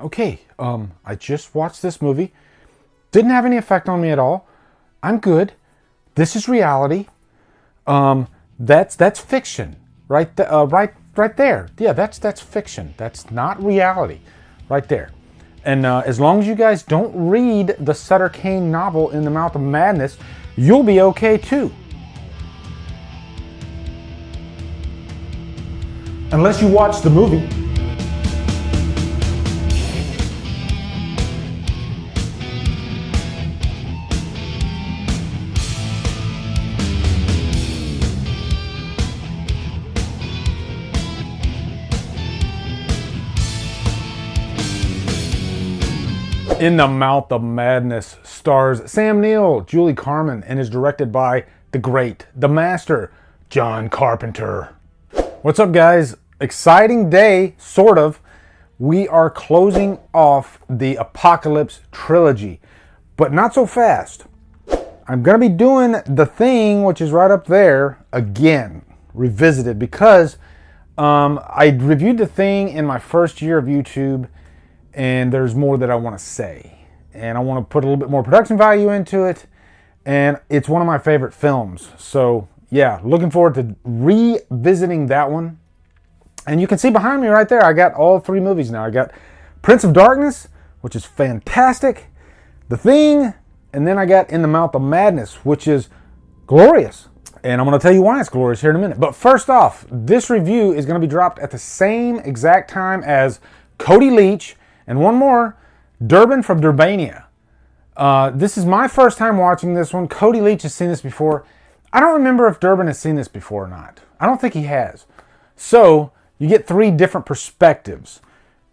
Okay, I just watched this movie. Didn't have any effect on me at all. I'm good. This is reality. That's fiction, right? Right there. Yeah, that's fiction. That's not reality, right there. And as long as you guys don't read the Sutter Cane novel In the Mouth of Madness, you'll be okay too. Unless you watch the movie. In the Mouth of Madness stars Sam Neill, Julie Carmen, and is directed by the great, the master, John Carpenter. What's up, guys? Exciting day, sort of. We are closing off the Apocalypse Trilogy, but not so fast. I'm going to be doing The Thing, which is right up there, again, revisited, because I reviewed The Thing in my first year of YouTube, and there's more that I want to say. And I want to put a little bit more production value into it, and it's one of my favorite films. So yeah, looking forward to revisiting that one. And you can see behind me right there, I got all three movies now. I got Prince of Darkness, which is fantastic, The Thing, and then I got In the Mouth of Madness, which is glorious. And I'm going to tell you why it's glorious here in a minute. But first off, this review is going to be dropped at the same exact time as Cody Leach, and one more, Durban from Durbania. This is my first time watching this one. Cody Leach has seen this before. I don't remember if Durban has seen this before or not. I don't think he has. So you get three different perspectives.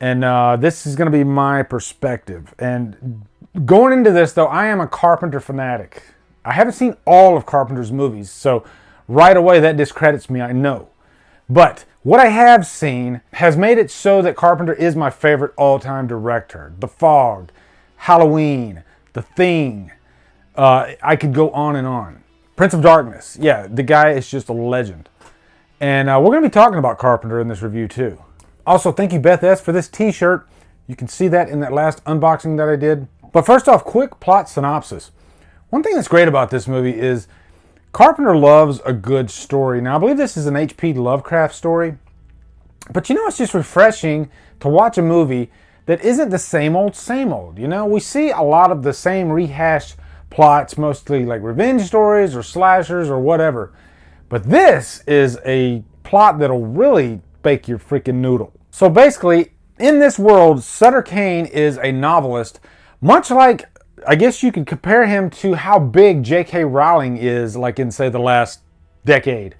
And this is going to be my perspective. And going into this, though, I am a Carpenter fanatic. I haven't seen all of Carpenter's movies. So right away, that discredits me, I know. But what I have seen has made it so that Carpenter is my favorite all-time director. The Fog, Halloween, The Thing. I could go on and on. Prince of Darkness. Yeah, the guy is just a legend. And we're going to be talking about Carpenter in this review too. Also, thank you, Beth S., for this t-shirt. You can see that in that last unboxing that I did. But first off, quick plot synopsis. One thing that's great about this movie is Carpenter loves a good story. Now, I believe this is an H.P. Lovecraft story. But you know, it's just refreshing to watch a movie that isn't the same old, same old. You know, we see a lot of the same rehashed plots, mostly like revenge stories or slashers or whatever. But this is a plot that'll really bake your freaking noodle. So basically, in this world, Sutter Cane is a novelist, much like, I guess you could compare him to how big J.K. Rowling is, like in, say, the last decade.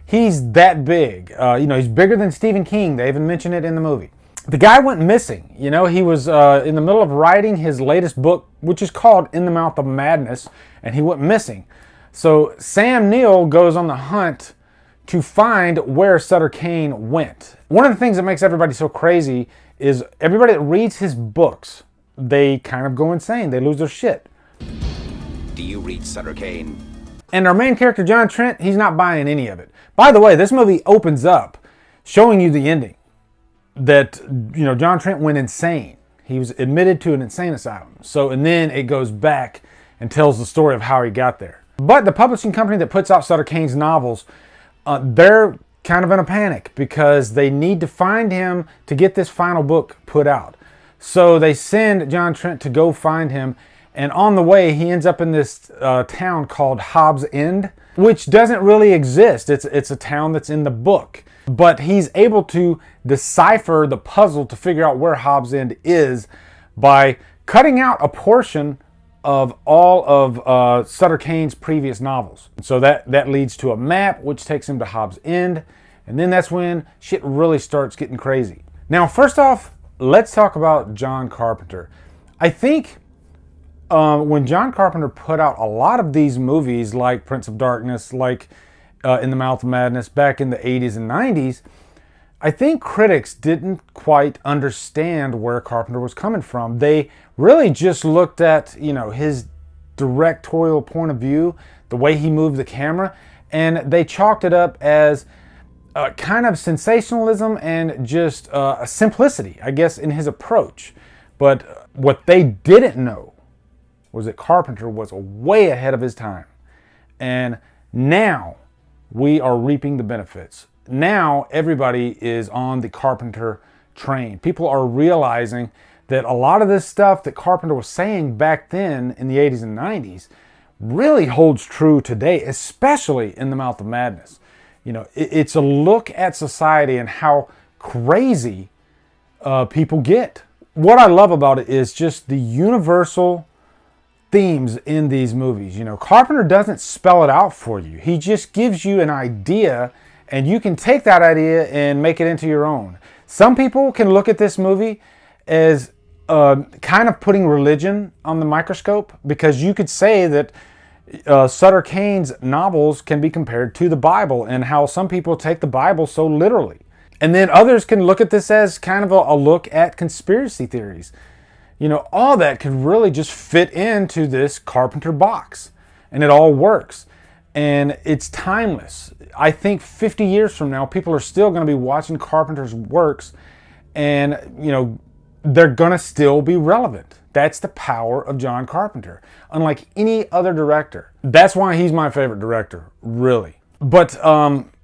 He's that big. He's bigger than Stephen King. They even mention it in the movie. The guy went missing. You know, he was in the middle of writing his latest book, which is called In the Mouth of Madness, and he went missing. So Sam Neill goes on the hunt to find where Sutter Cane went. One of the things that makes everybody so crazy is everybody that reads his books, they kind of go insane. They lose their shit. Do you read Sutter Cane? And our main character, John Trent, he's not buying any of it. By the way, this movie opens up showing you the ending. That, you know, John Trent went insane. He was admitted to an insane asylum. And then it goes back and tells the story of how he got there. But the publishing company that puts out Sutter Cane's novels, they're kind of in a panic because they need to find him to get this final book put out. So they send John Trent to go find him, and on the way he ends up in this town called Hobbs End, which doesn't really exist. It's a town that's in the book. But he's able to decipher the puzzle to figure out where Hobbs End is by cutting out a portion of all of Sutter Cane's previous novels. So that leads to a map which takes him to Hobbs End, and then that's when shit really starts getting crazy. Now, first off, let's talk about John Carpenter. I think when John Carpenter put out a lot of these movies like Prince of Darkness, like In the Mouth of Madness back in the 80s and 90s, I think critics didn't quite understand where Carpenter was coming from. They really just looked at, you know, his directorial point of view, the way he moved the camera, and they chalked it up as kind of sensationalism and just a simplicity, I guess, in his approach. But what they didn't know was that Carpenter was way ahead of his time. And now we are reaping the benefits. Now everybody is on the Carpenter train. People are realizing that a lot of this stuff that Carpenter was saying back then in the 80s and 90s really holds true today, especially in The Mouth of Madness. You know, it's a look at society and how crazy people get. What I love about it is just the universal themes in these movies. You know, Carpenter doesn't spell it out for you. He just gives you an idea, and you can take that idea and make it into your own. Some people can look at this movie as kind of putting religion on the microscope, because you could say that Sutter Cane's novels can be compared to the Bible, and how some people take the Bible so literally. And then others can look at this as kind of a look at conspiracy theories. You know, all that could really just fit into this Carpenter box, and it all works. And it's timeless. I think 50 years from now, people are still going to be watching Carpenter's works, and, you know, they're going to still be relevant. That's the power of John Carpenter, unlike any other director. That's why he's my favorite director, really. But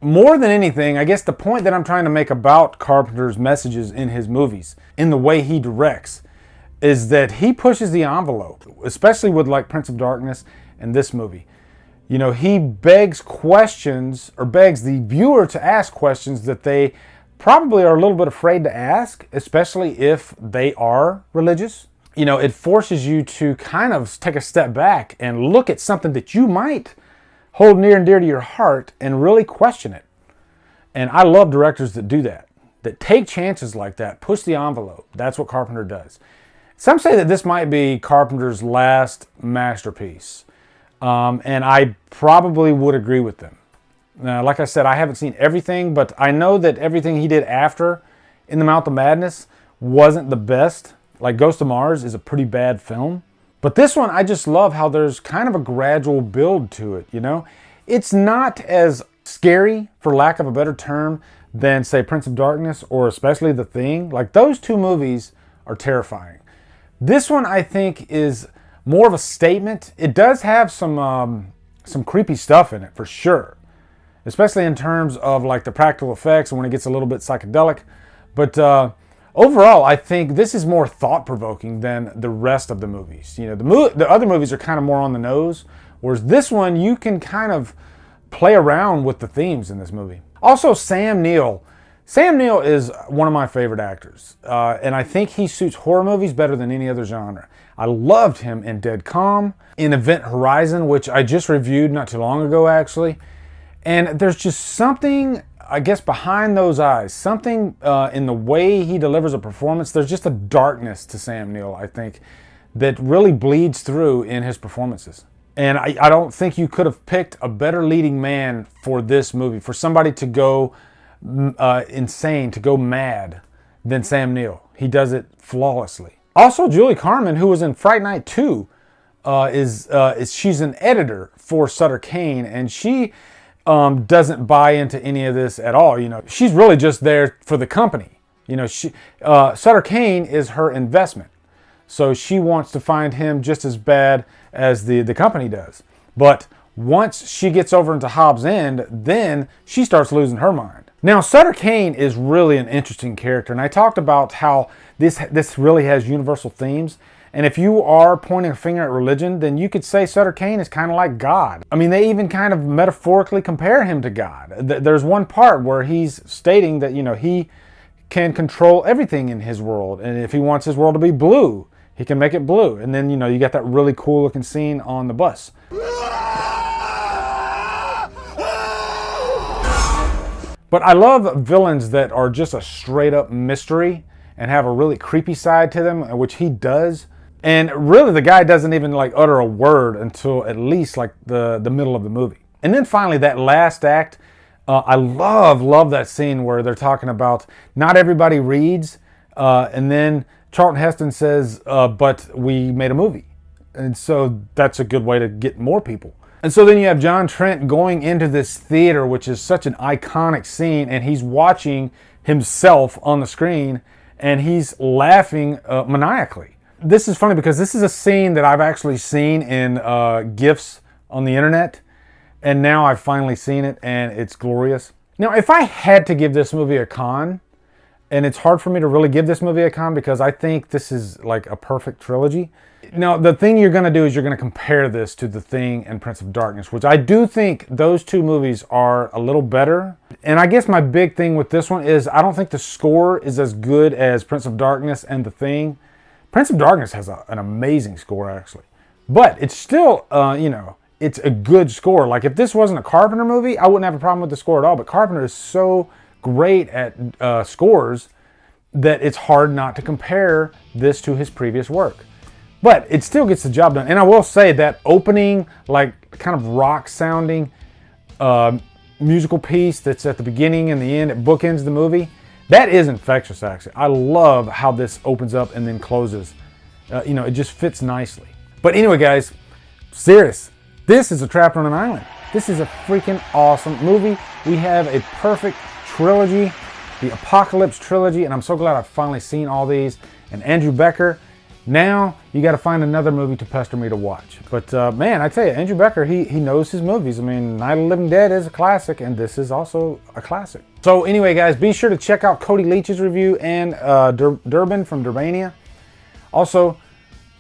more than anything, I guess the point that I'm trying to make about Carpenter's messages in his movies, in the way he directs, is that he pushes the envelope, especially with like Prince of Darkness and this movie. You know, he begs questions, or begs the viewer to ask questions that they probably are a little bit afraid to ask, especially if they are religious. You know, it forces you to kind of take a step back and look at something that you might hold near and dear to your heart and really question it. And I love directors that do that take chances like that, push the envelope. That's what Carpenter does. Some say that this might be Carpenter's last masterpiece. And I probably would agree with them. Now, like I said, I haven't seen everything, but I know that everything he did after In the Mouth of Madness wasn't the best. Like Ghost of Mars is a pretty bad film. But this one, I just love how there's kind of a gradual build to it, you know? It's not as scary, for lack of a better term, than, say, Prince of Darkness or especially The Thing. Like, those two movies are terrifying. This one, I think, is more of a statement. It does have some creepy stuff in it, for sure. Especially in terms of, like, the practical effects and when it gets a little bit psychedelic. But overall, I think this is more thought-provoking than the rest of the movies. You know, the other movies are kind of more on the nose, whereas this one, you can kind of play around with the themes in this movie. Also, Sam Neill. Sam Neill is one of my favorite actors, and I think he suits horror movies better than any other genre. I loved him in Dead Calm, in Event Horizon, which I just reviewed not too long ago, actually. And there's just something, I guess, behind those eyes, something in the way he delivers a performance. There's just a darkness to Sam Neill, I think, that really bleeds through in his performances. And I don't think you could have picked a better leading man for this movie, for somebody to go insane, to go mad, than Sam Neill. He does it flawlessly. Also, Julie Carmen, who was in Fright Night 2, she's an editor for Sutter Cane, and she doesn't buy into any of this at all. You know, she's really just there for the company. You know, Sutter Cane is her investment, so she wants to find him just as bad as the company does. But once she gets over into Hobbs End, then she starts losing her mind. Now, Sutter Cane is really an interesting character, and I talked about how this really has universal themes. And if you are pointing a finger at religion, then you could say Sutter Cane is kind of like God. I mean, they even kind of metaphorically compare him to God. There's one part where he's stating that, you know, he can control everything in his world, and if he wants his world to be blue, he can make it blue. And then, you know, you got that really cool looking scene on the bus. But I love villains that are just a straight up mystery and have a really creepy side to them, which he does. And really the guy doesn't even like utter a word until at least like the middle of the movie. And then finally that last act, I love that scene where they're talking about not everybody reads, and then Charlton Heston says, but we made a movie. And so that's a good way to get more people. And so then you have John Trent going into this theater, which is such an iconic scene, and he's watching himself on the screen, and he's laughing maniacally. This is funny because this is a scene that I've actually seen in GIFs on the internet, and now I've finally seen it, and it's glorious. Now, if I had to give this movie a con, and it's hard for me to really give this movie a con because I think this is like a perfect trilogy. Now, the thing you're going to do is you're going to compare this to The Thing and Prince of Darkness, which I do think those two movies are a little better. And I guess my big thing with this one is I don't think the score is as good as Prince of Darkness and The Thing. Prince of Darkness has an amazing score, actually. But it's still, it's a good score. Like, if this wasn't a Carpenter movie, I wouldn't have a problem with the score at all. But Carpenter is so great at scores that it's hard not to compare this to his previous work. But it still gets the job done. And I will say that opening, like, kind of rock-sounding musical piece that's at the beginning and the end, it bookends the movie, that is infectious, actually. I love how this opens up and then closes. It just fits nicely. But anyway, guys, serious. This is a Trapped on an Island. This is a freaking awesome movie. We have a perfect trilogy, the Apocalypse Trilogy, and I'm so glad I've finally seen all these. And Andrew Becker, now you got to find another movie to pester me to watch. But man, I tell you, Andrew Becker, he knows his movies. I mean, Night of the Living Dead is a classic, and this is also a classic. So anyway, guys, be sure to check out Cody Leach's review and Durban from Durbania. Also,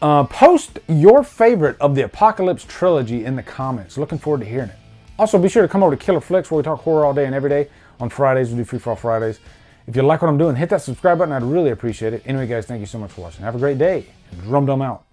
post your favorite of the Apocalypse Trilogy in the comments. Looking forward to hearing it. Also, be sure to come over to Killer Flicks, where we talk horror all day and every day. On Fridays, we do Free For All Fridays. If you like what I'm doing, hit that subscribe button. I'd really appreciate it. Anyway, guys, thank you so much for watching. Have a great day. Drumdum out.